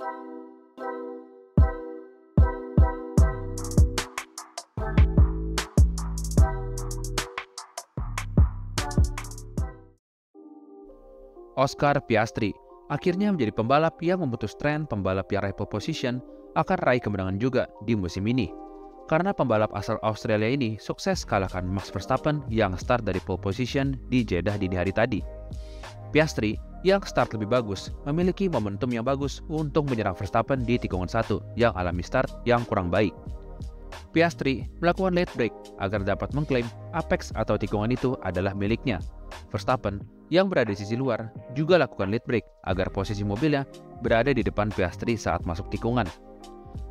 Oscar Piastri akhirnya menjadi pembalap yang memutus tren pembalap yang raih pole position akan raih kemenangan juga di musim ini. Karena pembalap asal Australia ini sukses kalahkan Max Verstappen yang start dari pole position di Jeddah dini hari tadi. Piastri yang start lebih bagus memiliki momentum yang bagus untuk menyerang Verstappen di tikungan 1 yang alami start yang kurang baik. Piastri melakukan late break agar dapat mengklaim apex atau tikungan itu adalah miliknya. Verstappen yang berada di sisi luar juga lakukan late break agar posisi mobilnya berada di depan Piastri saat masuk tikungan.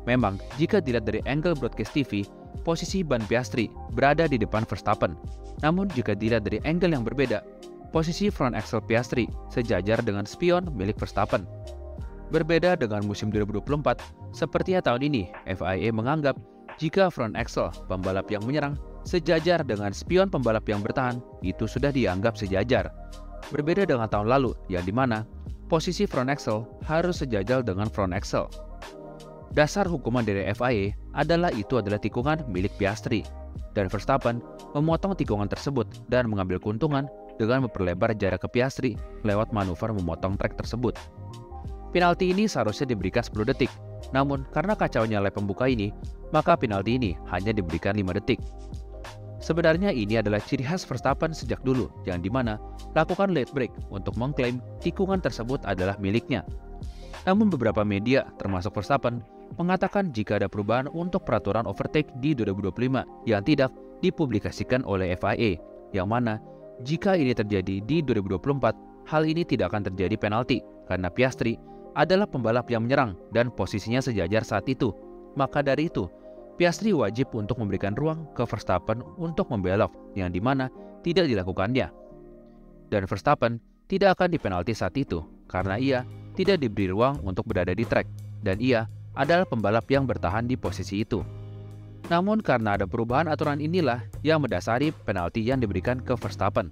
Memang, jika dilihat dari angle broadcast TV, posisi ban Piastri berada di depan Verstappen. Namun jika dilihat dari angle yang berbeda, posisi front axle Piastri sejajar dengan spion milik Verstappen. Berbeda dengan musim 2024, sepertinya tahun ini FIA menganggap jika front axle pembalap yang menyerang sejajar dengan spion pembalap yang bertahan, itu sudah dianggap sejajar. Berbeda dengan tahun lalu, yang dimana posisi front axle harus sejajar dengan front axle. Dasar hukuman dari FIA adalah tikungan milik Piastri, dan Verstappen memotong tikungan tersebut dan mengambil keuntungan dengan memperlebar jarak ke Piastri lewat manuver memotong trek tersebut. Penalti ini seharusnya diberikan 10 detik, namun karena kacaunya lap pembuka ini, maka penalti ini hanya diberikan 5 detik. Sebenarnya ini adalah ciri khas Verstappen sejak dulu, yang dimana lakukan late break untuk mengklaim tikungan tersebut adalah miliknya. Namun beberapa media, termasuk Verstappen, mengatakan jika ada perubahan untuk peraturan overtake di 2025 yang tidak dipublikasikan oleh FIA, yang mana jika ini terjadi di 2024, hal ini tidak akan terjadi penalti karena Piastri adalah pembalap yang menyerang dan posisinya sejajar saat itu. Maka dari itu, Piastri wajib untuk memberikan ruang ke Verstappen untuk membelok, yang dimana tidak dilakukannya. Dan Verstappen tidak akan dipenalti saat itu, karena ia tidak diberi ruang untuk berada di trek, dan ia adalah pembalap yang bertahan di posisi itu. Namun karena ada perubahan aturan inilah yang mendasari penalti yang diberikan ke Verstappen.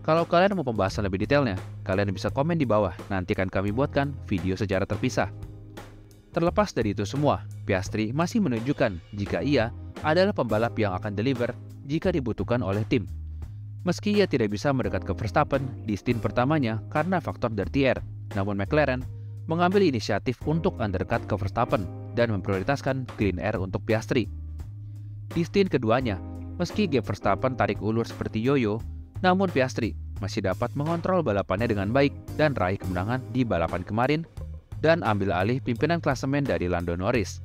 Kalau kalian mau pembahasan lebih detailnya, kalian bisa komen di bawah, nanti akan kami buatkan video secara terpisah. Terlepas dari itu semua, Piastri masih menunjukkan jika ia adalah pembalap yang akan deliver jika dibutuhkan oleh tim. Meski ia tidak bisa mendekat ke Verstappen di stint pertamanya karena faktor dirty air, namun McLaren mengambil inisiatif untuk undercut ke Verstappen dan memprioritaskan clean air untuk Piastri. Di stint keduanya, meski gap Verstappen tarik ulur seperti yoyo, namun Piastri masih dapat mengontrol balapannya dengan baik dan raih kemenangan di balapan kemarin dan ambil alih pimpinan klasemen dari Lando Norris.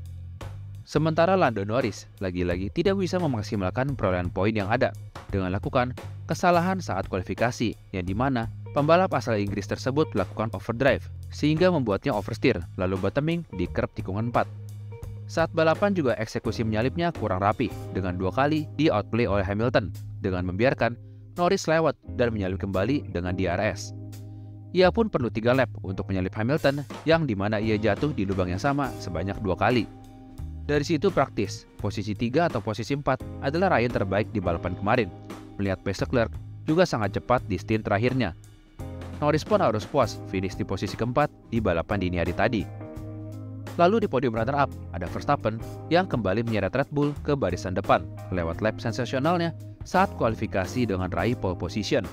Sementara Lando Norris lagi-lagi tidak bisa memaksimalkan perolehan poin yang ada dengan lakukan kesalahan saat kualifikasi, yang dimana pembalap asal Inggris tersebut melakukan overdrive sehingga membuatnya oversteer lalu bottoming di curb tikungan 4. Saat balapan juga eksekusi menyalipnya kurang rapi dengan 2 kali di outplay oleh Hamilton dengan membiarkan Norris lewat dan menyalip kembali dengan DRS. Ia pun perlu 3 lap untuk menyalip Hamilton, yang dimana ia jatuh di lubang yang sama sebanyak 2 kali. Dari situ praktis, posisi 3 atau posisi 4 adalah raihan terbaik di balapan kemarin. Melihat pace Leclerc juga sangat cepat di stint terakhirnya. Norris pun harus puas finish di posisi keempat di balapan dini hari tadi. Lalu di podium runner-up ada Verstappen yang kembali menyeret Red Bull ke barisan depan lewat lap sensasionalnya saat kualifikasi dengan raih pole position.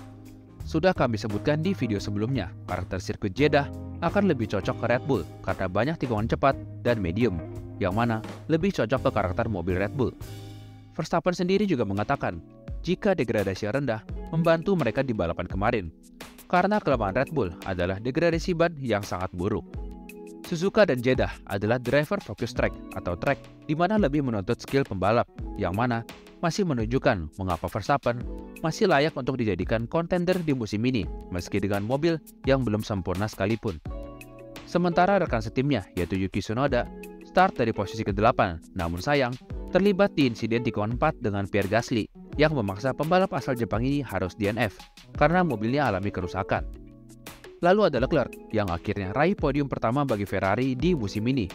Sudah kami sebutkan di video sebelumnya, karakter sirkuit Jeddah akan lebih cocok ke Red Bull karena banyak tikungan cepat dan medium, yang mana lebih cocok ke karakter mobil Red Bull. Verstappen sendiri juga mengatakan jika degradasi rendah membantu mereka di balapan kemarin, karena kelemahan Red Bull adalah degradasi ban yang sangat buruk. Suzuka dan Jeddah adalah driver focus track atau track di mana lebih menuntut skill pembalap, yang mana masih menunjukkan mengapa Verstappen masih layak untuk dijadikan kontender di musim ini meski dengan mobil yang belum sempurna sekalipun. Sementara rekan setimnya yaitu Yuki Tsunoda start dari posisi ke-8, namun sayang terlibat di insiden tikungan 4 dengan Pierre Gasly yang memaksa pembalap asal Jepang ini harus DNF karena mobilnya alami kerusakan. Lalu ada Leclerc yang akhirnya raih podium pertama bagi Ferrari di musim ini.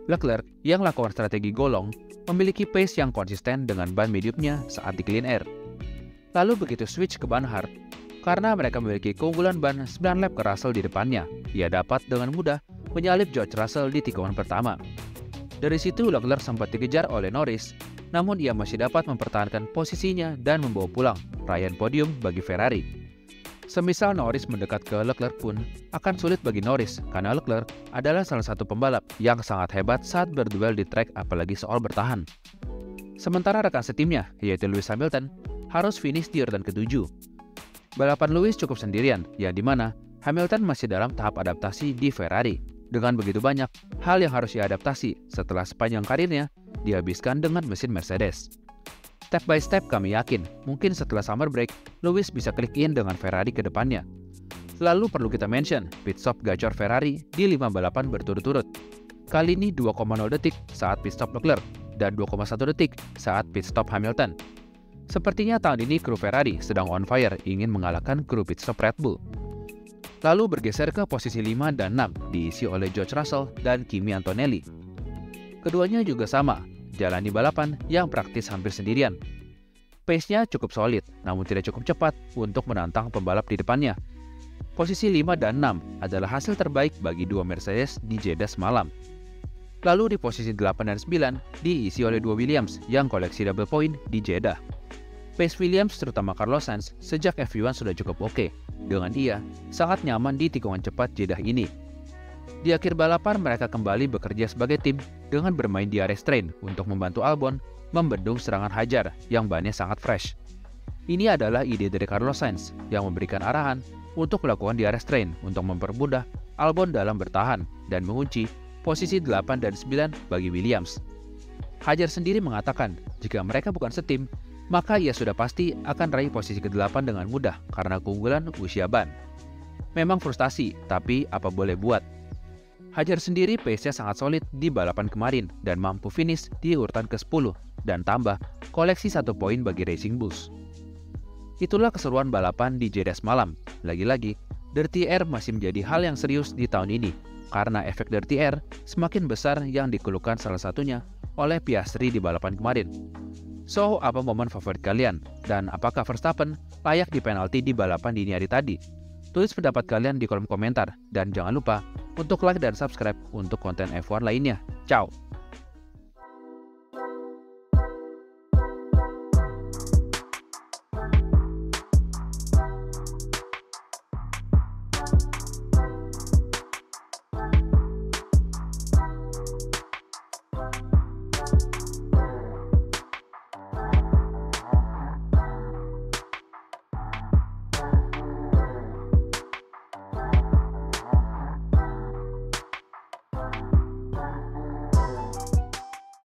Leclerc yang lakukan strategi golong memiliki pace yang konsisten dengan ban mediumnya saat di clean air. Lalu begitu switch ke ban hard, karena mereka memiliki keunggulan ban 9 lap ke Russell di depannya, ia dapat dengan mudah menyalip George Russell di tikungan pertama. Dari situ Leclerc sempat dikejar oleh Norris, namun ia masih dapat mempertahankan posisinya dan membawa pulang raihan podium bagi Ferrari. Semisal Norris mendekat ke Leclerc pun akan sulit bagi Norris karena Leclerc adalah salah satu pembalap yang sangat hebat saat berduel di trek apalagi soal bertahan. Sementara rekan setimnya, yaitu Lewis Hamilton, harus finish di urutan ke-7. Balapan Lewis cukup sendirian, yang dimana Hamilton masih dalam tahap adaptasi di Ferrari. Dengan begitu banyak hal yang harus diadaptasi setelah sepanjang karirnya dihabiskan dengan mesin Mercedes. Step by step kami yakin, mungkin setelah summer break, Lewis bisa klik in dengan Ferrari ke depannya. Lalu perlu kita mention, pit stop gacor Ferrari di 5 balapan berturut-turut. Kali ini 2,0 detik saat pit stop Leclerc, dan 2,1 detik saat pit stop Hamilton. Sepertinya tahun ini kru Ferrari sedang on fire ingin mengalahkan kru pit stop Red Bull. Lalu bergeser ke posisi 5 dan 6, diisi oleh George Russell dan Kimi Antonelli. Keduanya juga sama, jalani balapan yang praktis hampir sendirian. Pace-nya cukup solid, namun tidak cukup cepat untuk menantang pembalap di depannya. Posisi 5 dan 6 adalah hasil terbaik bagi dua Mercedes di Jeddah semalam. Lalu di posisi 8 dan 9 diisi oleh dua Williams yang koleksi double point di Jeddah. Pace Williams terutama Carlos Sainz sejak F1 sudah cukup oke, dengan ia sangat nyaman di tikungan cepat Jeddah ini. Di akhir balapan mereka kembali bekerja sebagai tim dengan bermain di area strain untuk membantu Albon membendung serangan hajar yang bannya sangat fresh. Ini adalah ide dari Carlos Sainz yang memberikan arahan untuk melakukan di area strain untuk mempermudah Albon dalam bertahan dan mengunci posisi 8 dan 9 bagi Williams. Hajar sendiri mengatakan jika mereka bukan setim, maka ia sudah pasti akan raih posisi ke-8 dengan mudah karena keunggulan usia ban. Memang frustasi, tapi apa boleh buat. Hajar sendiri pace-nya sangat solid di balapan kemarin dan mampu finish di urutan ke-10 dan tambah koleksi 1 poin bagi Racing Bulls. Itulah keseruan balapan di Jeddah semalam. Lagi-lagi, Dirty Air masih menjadi hal yang serius di tahun ini karena efek Dirty Air semakin besar yang dikeluhkan salah satunya oleh Piastri di balapan kemarin. So, apa momen favorit kalian? Dan apakah Verstappen layak di penalti di balapan dini hari tadi? Tulis pendapat kalian di kolom komentar dan jangan lupa untuk like dan subscribe untuk konten F1 lainnya. Ciao!